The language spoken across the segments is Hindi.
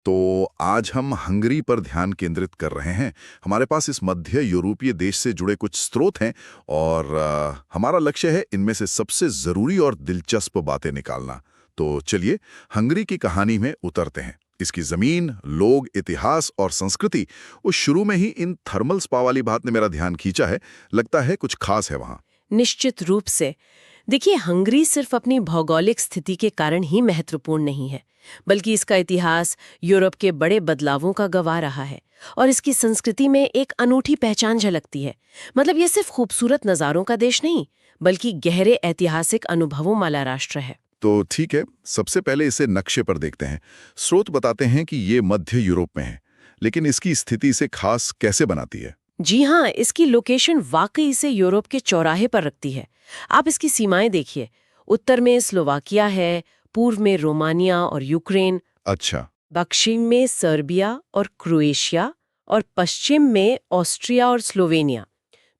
तो आज हम हंगरी पर ध्यान केंद्रित कर रहे हैं। हमारे पास इस मध्य यूरोपीय देश से जुड़े कुछ स्रोत हैं और हमारा लक्ष्य है इनमें से सबसे ज़रूरी और दिलचस्प बातें निकालना। तो चलिए हंगरी की कहानी में उतरते हैं। इसकी ज़मीन, लोग, इतिहास और संस्कृति, उस शुरू में ही इन थर्मल स्पा वाली बात ने मेरा ध्यान खींचा है। लगता है कुछ खास है वहाँ। निश्चित रूप से। देखिए, हंगरी सिर्फ अपनी भौगोलिक स्थिति के कारण ही महत्वपूर्ण नहीं है, बल्कि इसका इतिहास यूरोप के बड़े बदलावों का गवाह रहा है और इसकी संस्कृति में एक अनूठी पहचान झलकती है। मतलब ये सिर्फ खूबसूरत नज़ारों का देश नहीं, बल्कि गहरे ऐतिहासिक अनुभवों वाला राष्ट्र है। तो ठीक है, सबसे पहले इसे नक्शे पर देखते हैं। स्रोत बताते हैं कि ये मध्य यूरोप में है, लेकिन इसकी स्थिति इसे खास कैसे बनाती है? जी हाँ, इसकी लोकेशन वाकई इसे यूरोप के चौराहे पर रखती है। आप इसकी सीमाएं देखिए। उत्तर में स्लोवाकिया है, पूर्व में रोमानिया और यूक्रेन, अच्छा। दक्षिण में सर्बिया और क्रोएशिया और पश्चिम में ऑस्ट्रिया और स्लोवेनिया।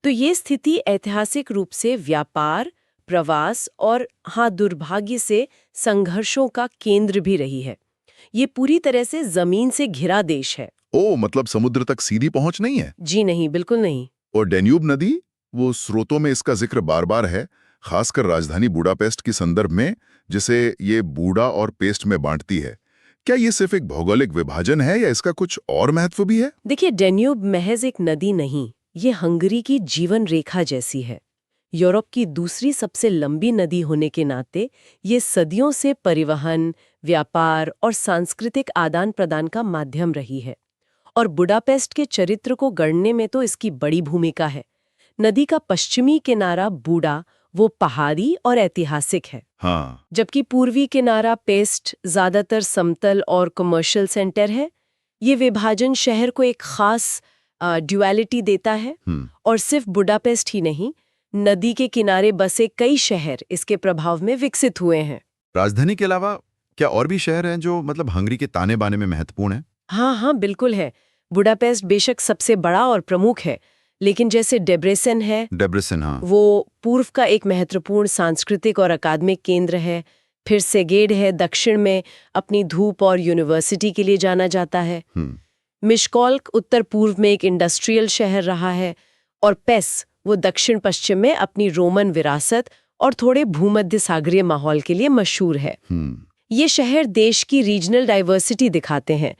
तो ये स्थिति ऐतिहासिक रूप से व्यापार, प्रवास और हाँ, दुर्भाग्य से संघर्षों का केंद्र भी रही है। ये पूरी तरह से जमीन से घिरा देश है। ओ, मतलब समुद्र तक सीधी पहुंच नहीं है? जी नहीं, बिल्कुल नहीं। और डेन्यूब नदी, वो स्रोतों में इसका जिक्र बार बार है, खासकर राजधानी बुडापेस्ट के संदर्भ में, जिसे ये बूडा और पेस्ट में बांटती है। क्या ये सिर्फ एक भौगोलिक विभाजन है या इसका कुछ और महत्व भी है? देखिए, डेन्यूब महज एक नदी नहीं, ये हंगरी की जीवन रेखा जैसी है। यूरोप की दूसरी सबसे लंबी नदी होने के नाते ये सदियों से परिवहन, व्यापार और सांस्कृतिक आदान प्रदान का माध्यम रही है। और बुडापेस्ट के चरित्र को गढ़ने में तो इसकी बड़ी भूमिका है। नदी का पश्चिमी किनारा बूडा वो पहाड़ी और ऐतिहासिक है, हाँ। जबकि पूर्वी किनारा पेस्ट ज्यादातर समतल और कमर्शियल सेंटर है। ये विभाजन शहर को एक खास ड्युअलिटी देता है। और सिर्फ बुडापेस्ट ही नहीं, नदी के किनारे बसे कई शहर इसके प्रभाव में विकसित हुए हैं। राजधानी के अलावा क्या और भी शहर हैं जो मतलब हंगरी के ताने बाने में महत्वपूर्ण हैं? हाँ हाँ, बिल्कुल है। बुडापेस्ट बेशक सबसे बड़ा और प्रमुख है, लेकिन जैसे डेब्रेसन है, हाँ। वो पूर्व का एक महत्वपूर्ण सांस्कृतिक और अकादमिक केंद्र है। फिर सेगेड है, दक्षिण में अपनी धूप और यूनिवर्सिटी के लिए जाना जाता है। मिशकॉल्क उत्तर पूर्व में एक इंडस्ट्रियल शहर रहा है। और पेस वो दक्षिण पश्चिम में अपनी रोमन विरासत और थोड़े भूमध्य सागरीय माहौल के लिए मशहूर है। ये शहर देश की रीजनल डाइवर्सिटी दिखाते हैं।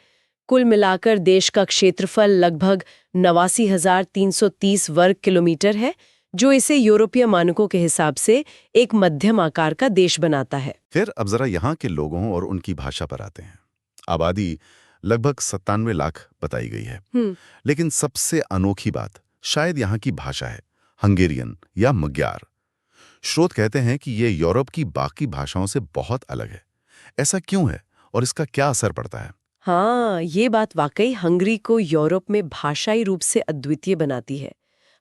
कुल मिलाकर देश का क्षेत्रफल लगभग 89,330 वर्ग किलोमीटर है, जो इसे यूरोपीय मानकों के हिसाब से एक मध्यम आकार का देश बनाता है। फिर अब जरा यहाँ के लोगों और उनकी भाषा पर आते हैं। आबादी लगभग 97 लाख बताई गई है, लेकिन सबसे अनोखी बात शायद यहाँ की भाषा है, हंगेरियन या magyar। स्रोत कहते हैं कि ये यूरोप की बाकी भाषाओं से बहुत अलग है। ऐसा क्यों है और इसका क्या असर पड़ता है? हाँ, ये बात वाकई हंगरी को यूरोप में भाषाई रूप से अद्वितीय बनाती है।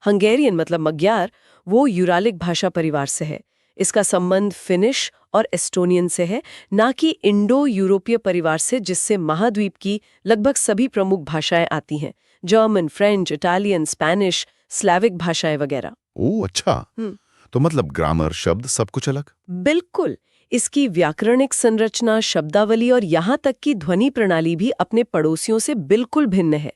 हंगेरियन मतलब magyar वो यूरालिक भाषा परिवार से है। इसका संबंध फिनिश और एस्टोनियन से है, ना कि इंडो यूरोपीय परिवार से, जिससे महाद्वीप की लगभग सभी प्रमुख भाषाएं आती हैं। German, French, Italian, Spanish, Slavic भाषाएं वगैरह। ओह अच्छा। तो मतलब ग्रामर, शब्द सब कुछ अलग? बिल्कुल। इसकी व्याकरणिक संरचना, शब्दावली और यहाँ तक कि ध्वनि प्रणाली भी अपने पड़ोसियों से बिल्कुल भिन्न है।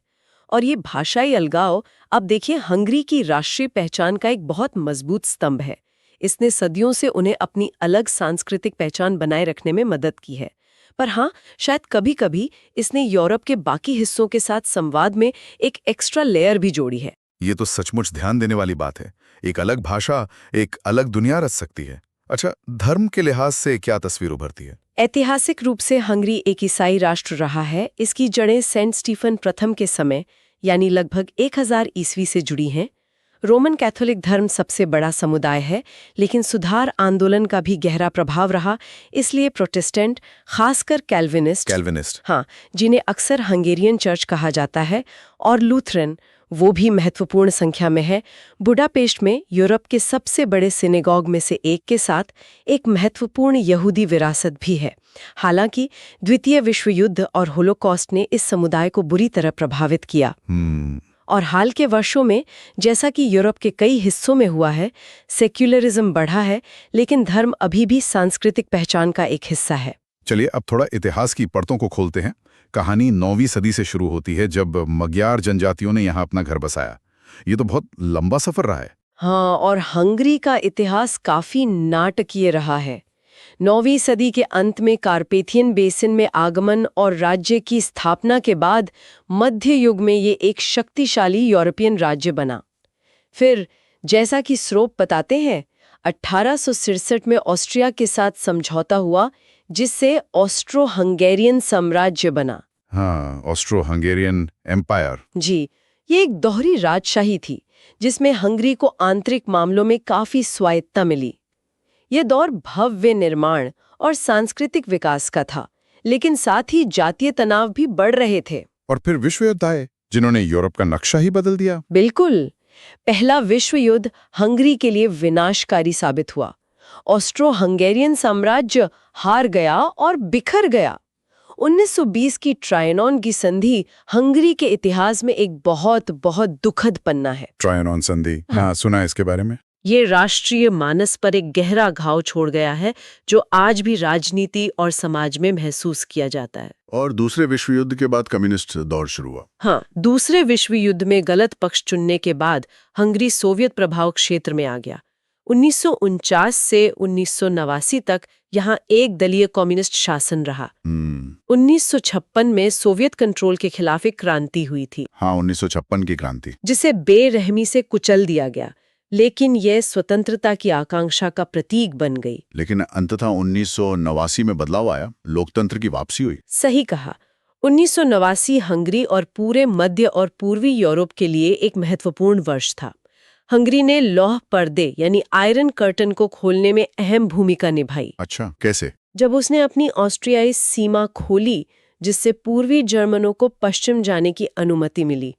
और ये भाषाई अलगाव, अब देखिए, हंगरी की राष्ट्रीय पहचान का एक बहुत मजबूत स्तंभ है। इसने सदियों से उन्हें अपनी अलग सांस्कृतिक पहचान बनाए रखने में मदद की है। पर हाँ, शायद कभी-कभी इसने यूरोप के बाकी हिस्सों के साथ संवाद में एक एक्स्ट्रा लेयर भी जोड़ी है। ये तो सचमुच ध्यान देने वाली बात है। एक अलग भाषा एक अलग दुनिया रच सकती है। अच्छा, धर्म के लिहाज से क्या तस्वीर उभरती है? ऐतिहासिक रूप से हंगरी एक ईसाई राष्ट्र रहा है। इसकी जड़ें सेंट स्टीफन प्रथम के समय यानी लगभग 1000 ईस्वी से जुड़ी हैं। रोमन कैथोलिक धर्म सबसे बड़ा समुदाय है, लेकिन सुधार आंदोलन का भी गहरा प्रभाव रहा। इसलिए प्रोटेस्टेंट, खासकर कैल्विनिस्ट, हाँ, जिन्हें अक्सर हंगेरियन चर्च कहा जाता है, और लूथरन, वो भी महत्वपूर्ण संख्या में है। बुडापेस्ट में यूरोप के सबसे बड़े सिनेगॉग में से एक के साथ एक महत्वपूर्ण यहूदी विरासत भी है। हालांकि द्वितीय विश्व युद्ध और होलोकॉस्ट ने इस समुदाय को बुरी तरह प्रभावित किया। और हाल के वर्षों में, जैसा कि यूरोप के कई हिस्सों में हुआ है, सेक्युलरिज्म बढ़ा है, लेकिन धर्म अभी भी सांस्कृतिक पहचान का एक हिस्सा है। चलिए अब थोड़ा इतिहास की परतों को खोलते हैं। कहानी 9वीं सदी से शुरू होती है, जब मग्यार जनजातियों ने यहाँ अपना घर बसाया। ये तो बहुत लंबा सफर रहा है। हाँ, और हंगरी का इतिहास काफी नाटकीय रहा है। 9वीं सदी के अंत में कार्पेथियन बेसिन में आगमन और राज्य की स्थापना के बाद मध्य युग में ये एक शक्तिशाली यूरोपियन राज्य बना। फिर जैसा कि स्रोत बताते हैं, 1867 में ऑस्ट्रिया के साथ समझौता हुआ, जिससे ऑस्ट्रो हंगेरियन साम्राज्य बना। हाँ, ऑस्ट्रो हंगेरियन एम्पायर। जी, ये एक दोहरी राजशाही थी जिसमें हंगरी को आंतरिक मामलों में काफी स्वायत्तता मिली। ये दौर भव्य निर्माण और सांस्कृतिक विकास का था, लेकिन साथ ही जातीय तनाव भी बढ़ रहे थे। और फिर विश्व युद्ध आए, जिन्होंने यूरोप का नक्शा ही बदल दिया। बिल्कुल। पहला विश्व युद्ध हंगरी के लिए विनाशकारी साबित हुआ। ऑस्ट्रो हंगेरियन साम्राज्य हार गया और बिखर गया। 1920 की ट्रायनॉन की संधि हंगरी के इतिहास में एक बहुत बहुत दुखद पन्ना है। ट्रायनॉन संधि, हाँ, सुना है इसके बारे में। ये राष्ट्रीय मानस पर एक गहरा घाव छोड़ गया है, जो आज भी राजनीति और समाज में महसूस किया जाता है। और दूसरे विश्व युद्ध के बाद कम्युनिस्ट दौर शुरू हुआ। हाँ, दूसरे विश्व युद्ध में गलत पक्ष चुनने के बाद हंगरी सोवियत प्रभाव क्षेत्र में आ गया। 1949 से 1989 तक यहाँ एक दलीय कम्युनिस्ट शासन रहा। 1956 में सोवियत कंट्रोल के खिलाफ एक क्रांति हुई थी। हाँ, 1956 की क्रांति, जिसे बेरहमी से कुचल दिया गया, लेकिन यह स्वतंत्रता की आकांक्षा का प्रतीक बन गई। लेकिन अंततः 1989 में बदलाव आया, लोकतंत्र की वापसी हुई। सही कहा। 1989 हंगरी और पूरे मध्य और पूर्वी यूरोप के लिए एक महत्वपूर्ण वर्ष था। हंगरी ने लौह पर्दे यानी आयरन कर्टन को खोलने में अहम भूमिका निभाई। अच्छा, कैसे? जब उसने अपनी ऑस्ट्रियाई सीमा खोली, जिससे पूर्वी जर्मनों को पश्चिम जाने की अनुमति मिली।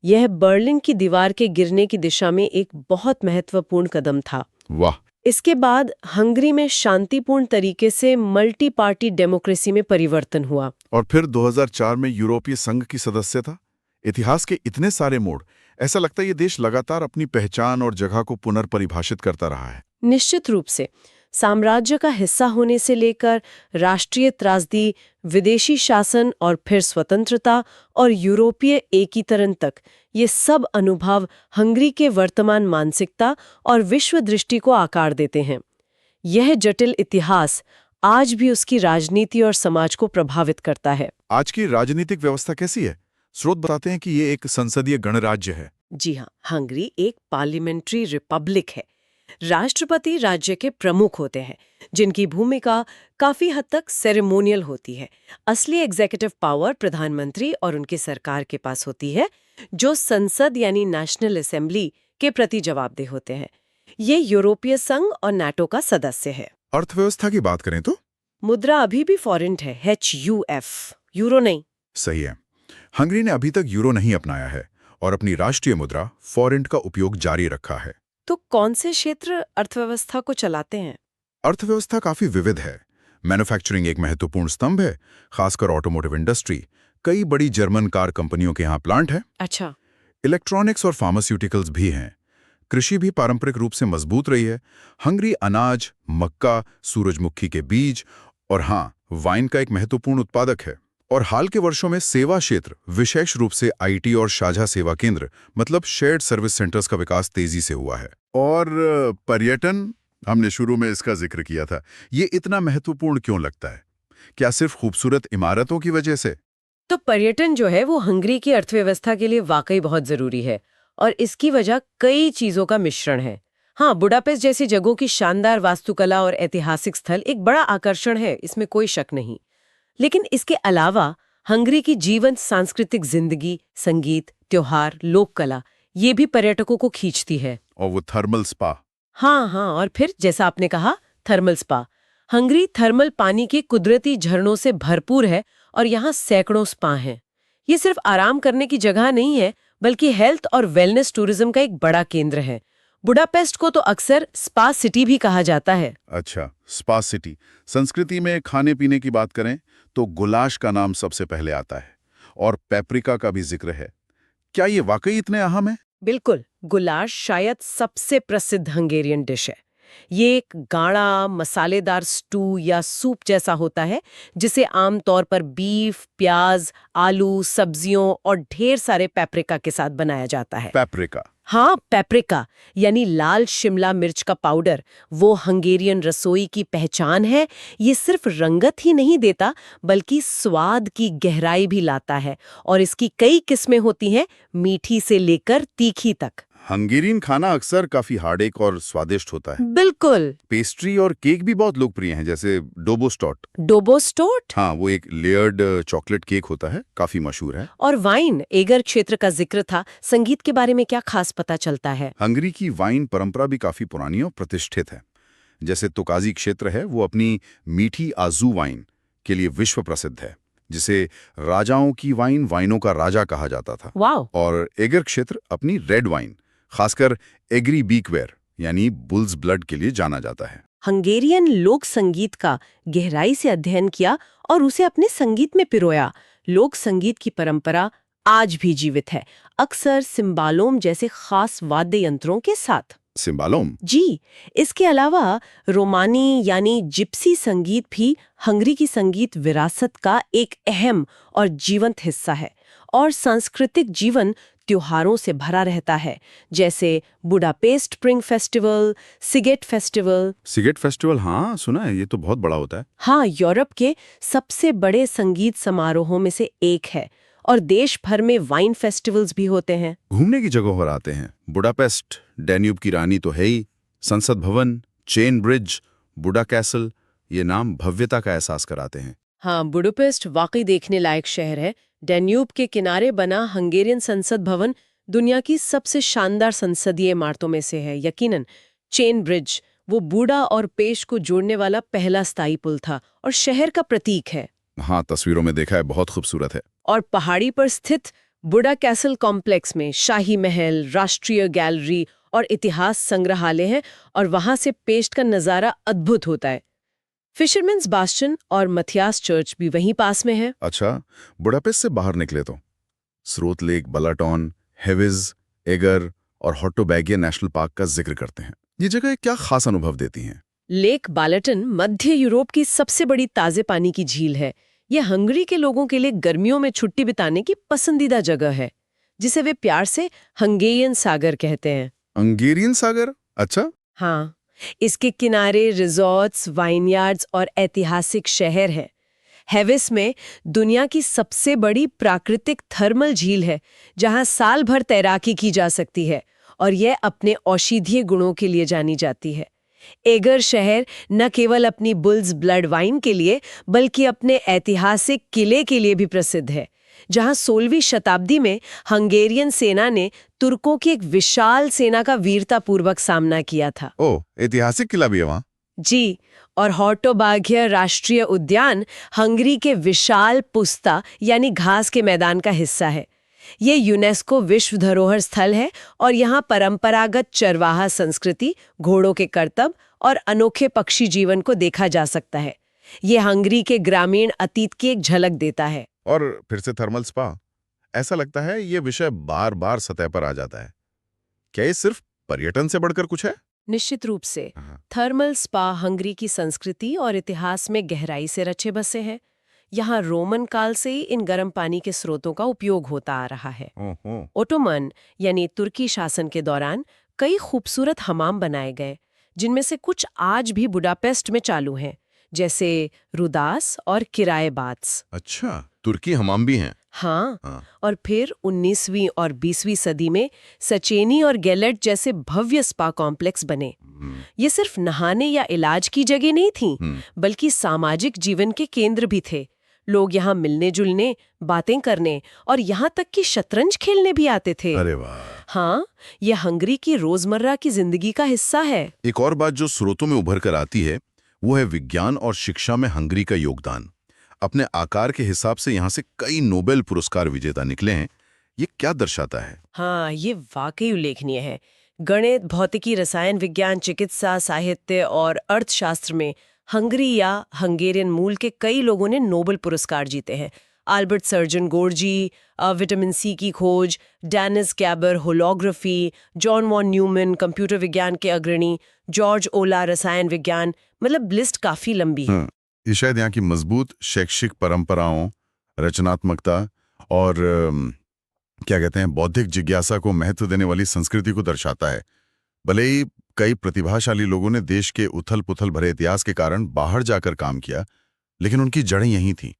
यह बर्लिन की दीवार के गिरने की दिशा में एक बहुत महत्वपूर्ण कदम था। वाह! इसके बाद हंगरी में शांतिपूर्ण तरीके से मल्टी पार्टी डेमोक्रेसी में परिवर्तन हुआ। और फिर 2004 में यूरोपीय संघ की सदस्यता। इतिहास के इतने सारे मोड़, ऐसा लगता है ये देश लगातार अपनी पहचान और जगह को पुनर्परिभाषित करता रहा है। निश्चित रूप से। साम्राज्य का हिस्सा होने से लेकर राष्ट्रीय त्रासदी, विदेशी शासन और फिर स्वतंत्रता और यूरोपीय एकीकरण तक, ये सब अनुभव हंगरी के वर्तमान मानसिकता और विश्व दृष्टि को आकार देते हैं। यह जटिल इतिहास आज भी उसकी राजनीति और समाज को प्रभावित करता है। आज की राजनीतिक व्यवस्था कैसी है? स्रोत बताते हैं कि ये एक संसदीय गणराज्य है। जी हाँ, हंगरी एक पार्लियामेंट्री रिपब्लिक है। राष्ट्रपति राज्य के प्रमुख होते हैं, जिनकी भूमिका काफी हद तक सेरेमोनियल होती है। असली एग्जीक्यूटिव पावर प्रधानमंत्री और उनकी सरकार के पास होती है, जो संसद यानी नेशनल असेंबली के प्रति जवाबदेह होते हैं। ये यूरोपीय संघ और नाटो का सदस्य है। अर्थव्यवस्था की बात करें तो मुद्रा अभी भी फॉरेंट है, HUF, यूरो नहीं। सही है। हंगरी ने अभी तक यूरो नहीं अपनाया है और अपनी राष्ट्रीय मुद्रा फॉरेंट का उपयोग जारी रखा है। तो कौन से क्षेत्र अर्थव्यवस्था को चलाते हैं? अर्थव्यवस्था काफी विविध है। मैन्युफैक्चरिंग एक महत्वपूर्ण स्तंभ है, खासकर ऑटोमोटिव इंडस्ट्री। कई बड़ी जर्मन कार कंपनियों के यहाँ प्लांट है। अच्छा। इलेक्ट्रॉनिक्स और फार्मास्यूटिकल्स भी हैं। कृषि भी पारंपरिक रूप से मजबूत रही है। हंगरी अनाज, मक्का, सूरजमुखी के बीज और हाँ, वाइन का एक महत्वपूर्ण उत्पादक है। और हाल के वर्षों में सेवा क्षेत्र, विशेष रूप से IT और साझा सेवा केंद्र मतलब शेयर्ड सर्विस सेंटर्स का विकास तेजी से हुआ है। और पर्यटन, हमने शुरू में इसका जिक्र किया था, ये इतना महत्वपूर्ण क्यों लगता है? क्या सिर्फ खूबसूरत इमारतों की वजह से? तो पर्यटन जो है वो हंगरी की अर्थव्यवस्था के लिए वाकई बहुत जरूरी है, और इसकी वजह कई चीजों का मिश्रण है। हाँ, बुडापेस्ट जैसी जगहों की शानदार वास्तुकला और ऐतिहासिक स्थल एक बड़ा आकर्षण है, इसमें कोई शक नहीं। लेकिन इसके अलावा हंगरी की जीवंत सांस्कृतिक जिंदगी, संगीत, त्योहार, लोक कला, ये भी पर्यटकों को खींचती है। और वो थर्मल स्पा। हाँ, और फिर जैसा आपने कहा, थर्मल स्पा। हंगरी थर्मल पानी के कुदरती झरनों से भरपूर है और यहाँ सैकड़ों स्पा हैं। ये सिर्फ आराम करने की जगह नहीं है, बल्कि हेल्थ और वेलनेस टूरिज्म का एक बड़ा केंद्र है। बुडापेस्ट को तो अक्सर स्पा सिटी भी कहा जाता है। अच्छा, स्पा सिटी। संस्कृति में खाने पीने की बात करें तो गुलाश का नाम सबसे पहले आता है और पेपरिका का भी जिक्र है। क्या ये वाकई इतने अहम है? बिल्कुल, गुलाश शायद सबसे प्रसिद्ध हंगेरियन डिश है। ये एक गाढ़ा मसालेदार स्टू या सूप जैसा होता है जिसे आमतौर पर बीफ, प्याज, आलू, सब्जियों और ढेर सारे पेपरिका के साथ बनाया जाता है। पेपरिका। हाँ, पेपरिका यानी लाल शिमला मिर्च का पाउडर वो हंगेरियन रसोई की पहचान है। ये सिर्फ रंगत ही नहीं देता बल्कि स्वाद की गहराई भी लाता है और इसकी कई किस्में होती हैं, मीठी से लेकर तीखी तक। हंगेरियन खाना अक्सर काफी हार्डिक और स्वादिष्ट होता है। बिल्कुल। पेस्ट्री और केक भी बहुत लोकप्रिय हैं, जैसे डोबोस्टॉट। डोबोस्टोट? हाँ, वो एक लेयर्ड चॉकलेट केक होता है, काफी मशहूर है। और वाइन, एगर क्षेत्र का जिक्र था, संगीत के बारे में क्या खास पता चलता है? हंगरी की वाइन परंपरा भी काफी पुरानी और प्रतिष्ठित है। जैसे तोकाजी क्षेत्र है, वो अपनी मीठी आजू वाइन के लिए विश्व प्रसिद्ध है, जिसे राजाओं की वाइन, वाइनों का राजा कहा जाता था। वाह। और एगर क्षेत्र अपनी रेड वाइन, खासकर एग्री बीकवेर यानी बुल्स ब्लड के लिए जाना जाता है। हंगेरियन लोक संगीत का गहराई से अध्ययन किया और उसे अपने संगीत में पिरोया। लोक संगीत की परंपरा आज भी जीवित है, अक्सर सिम्बालोम जैसे खास वाद्य यंत्रों के साथ। सिम्बालोम? जी। इसके अलावा रोमानी यानी जिप्सी संगीत भी हंगरी की संगीत विरासत का एक अहम और जीवंत हिस्सा है और सांस्कृतिक जीवन त्योहारों से भरा रहता है, जैसे Budapest spring festival, Sziget festival. Sziget festival, हाँ सुना है, ये तो बहुत बड़ा होता है। हाँ, यूरोप के सबसे बड़े संगीत समारोहों में से एक है और देश भर में वाइन फेस्टिवल्स भी होते हैं। घूमने की जगह पर आते हैं। बुडापेस्ट डैन्यूब की रानी तो है ही। संसद भवन, चेन ब्रिज, बुडा कैसल, ये नाम भव्यता का एहसास कराते हैं। हाँ, बुडापेस्ट वाकई देखने लायक शहर है। डैन्यूब के किनारे बना हंगेरियन संसद भवन दुनिया की सबसे शानदार संसदीय इमारतों में से है। यकीनन चेन ब्रिज वो बूडा और पेश को जोड़ने वाला पहला स्थायी पुल था और शहर का प्रतीक है। हाँ, तस्वीरों में देखा है, बहुत खूबसूरत है। और पहाड़ी पर स्थित बुडा कैसल कॉम्प्लेक्स में शाही महल, राष्ट्रीय गैलरी और इतिहास संग्रहालय है और वहां से पेस्ट का नजारा अद्भुत होता है। फिशरमैन्स बास्टन और मथियास चर्च भी वहीं पास में है। अच्छा, बुडापेस्ट से बाहर निकले तो स्रोत लेक, बलाटॉन, हेविज, एगर और हॉटोबैगिया नेशनल पार्क का जिक्र करते हैं। ये जगह क्या खास अनुभव देती हैं? लेक बालाटन मध्य यूरोप की सबसे बड़ी ताजे पानी की झील है। यह हंगरी के लोगों के लिए गर्मियों में छुट्टी बिताने की पसंदीदा जगह है, जिसे वे प्यार से हंगेरियन सागर कहते हैं। हंगेरियन सागर? अच्छा। हाँ, इसके किनारे रिजॉर्ट्स, वाइनयार्ड्स और ऐतिहासिक शहर है। हेविस में दुनिया की सबसे बड़ी प्राकृतिक थर्मल झील है, जहां साल भर तैराकी की जा सकती है और यह अपने औषधीय गुणों के लिए जानी जाती है। एगर शहर न केवल अपनी बुल्स ब्लड वाइन के लिए बल्कि अपने ऐतिहासिक किले के लिए भी प्रसिद्ध है, जहां 16वीं शताब्दी में हंगेरियन सेना ने तुर्कों की एक विशाल सेना का वीरतापूर्वक सामना किया था। ओह, ऐतिहासिक किला भी है वहाँ? जी। और हॉटोबाघिया राष्ट्रीय उद्यान हंगरी के विशाल पुस्ता यानी घास के मैदान का हिस्सा है। ये यूनेस्को विश्व धरोहर स्थल है और यहाँ परंपरागत चरवाहा संस्कृति, घोड़ों के करतब और अनोखे पक्षी जीवन को देखा जा सकता है। ये हंगरी के ग्रामीण अतीत की एक झलक देता है। और फिर से थर्मल स्पा, ऐसा लगता है ये विषय बार बार सतह पर आ जाता है। क्या ये सिर्फ पर्यटन से बढ़कर कुछ है? निश्चित रूप से। थर्मल स्पा हंगरी की संस्कृति और इतिहास में गहराई से रचे बसे हैं। यहाँ रोमन काल से ही इन गर्म पानी के स्रोतों का उपयोग होता आ रहा है। ओटोमन यानी तुर्की शासन के दौरान कई खूबसूरत हमाम बनाए गए, जिनमें से कुछ आज भी बुडापेस्ट में चालू हैं, जैसे रुदास और किराए बाथ्स। अच्छा, तुर्की हमाम भी हैं? हाँ। और फिर 19वीं और 20वीं सदी में सचेनी और गेलेट जैसे भव्य स्पा कॉम्प्लेक्स बने। ये सिर्फ नहाने या इलाज की जगह नहीं थी, बल्कि सामाजिक जीवन के केंद्र भी थे। लोग यहाँ मिलने जुलने, बातें करने और यहाँ तक कि शतरंज खेलने भी आते थे। अरे वाह! हाँ, ये हंगरी की रोजमर्रा की जिंदगी का हिस्सा है। एक और बात जो स्रोतों में उभर कर आती है, वो है विज्ञान और शिक्षा में हंगरी का योगदान। अपने आकार के हिसाब से यहाँ से कई नोबेल पुरस्कार विजेता निकले हैं। ये क्या दर्शाता है? हाँ, ये वाकई उल्लेखनीय है। गणित, भौतिकी, रसायन विज्ञान, चिकित्सा, साहित्य और अर्थशास्त्र में हंगरी या हंगेरियन मूल के कई लोगों ने नोबेल पुरस्कार जीते हैं। अल्बर्ट सर्जन गोर्जी, विटामिन सी की खोज, Dennis Gabor holography, John von Neumann computer विज्ञान के अग्रणी, जॉर्ज ओला रसायन विज्ञान, मतलब लिस्ट काफी लंबी है। ये शायद यहाँ की मजबूत शैक्षिक परंपराओं, रचनात्मकता और क्या कहते हैं बौद्धिक जिज्ञासा को महत्व देने वाली संस्कृति को दर्शाता है। भले ही कई प्रतिभाशाली लोगों ने देश के उथल-पुथल भरे इतिहास के कारण बाहर जाकर काम किया, लेकिन उनकी जड़ें यहीं थीं।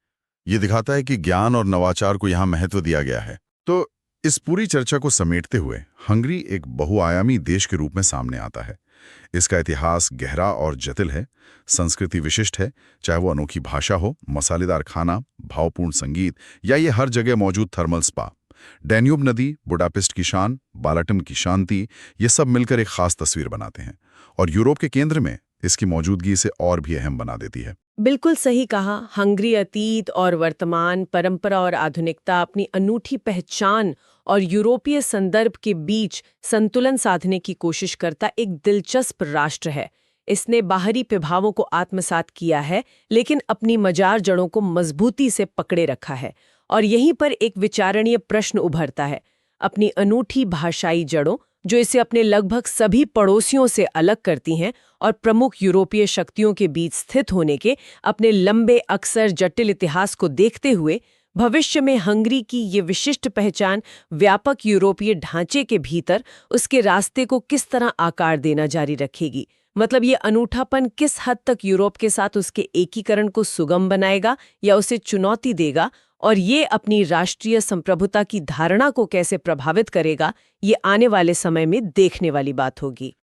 ये दिखाता है कि ज्ञान और नवाचार को यहाँ महत्व दिया गया है। तो इस पूरी चर्चा को समेटते हुए हंगरी एक बहुआयामी देश के रूप में सामने आता है। इसका इतिहास गहरा और जटिल है, संस्कृति विशिष्ट है, चाहे वो अनोखी भाषा हो, मसालेदार खाना, भावपूर्ण संगीत या ये हर जगह मौजूद थर्मल स्पा। डैन्यूब नदी, बुडापेस्ट की शान, बालाटन की शांति, ये सब मिलकर एक खास तस्वीर बनाते हैं और यूरोप के केंद्र में इसकी मौजूदगी इसे और भी अहम बना देती है। बिल्कुल सही कहा। हंगरी अतीत और वर्तमान, परंपरा और आधुनिकता, अपनी अनूठी पहचान और यूरोपीय संदर्भ के बीच संतुलन साधने की कोशिश करता एक दिलचस्प राष्ट्र है। इसने बाहरी प्रभावों को आत्मसात किया है, लेकिन अपनी मजार जड़ों को मजबूती से पकड़े रखा है। और यहीं पर एक विचारणीय प्रश्न उभरता है। अपनी अनूठी भाषाई जड़ों, जो इसे अपने लगभग सभी पड़ोसियों से अलग करती हैं और प्रमुख यूरोपीय शक्तियों के बीच स्थित होने के अपने लंबे, अक्सर जटिल इतिहास को देखते हुए, भविष्य में हंगरी की ये विशिष्ट पहचान व्यापक यूरोपीय ढांचे के भीतर उसके रास्ते को किस तरह आकार देना जारी रखेगी। मतलब ये अनूठापन किस हद तक यूरोप के साथ उसके एकीकरण को सुगम बनाएगा या उसे चुनौती देगा, और ये अपनी राष्ट्रीय संप्रभुता की धारणा को कैसे प्रभावित करेगा, ये आने वाले समय में देखने वाली बात होगी।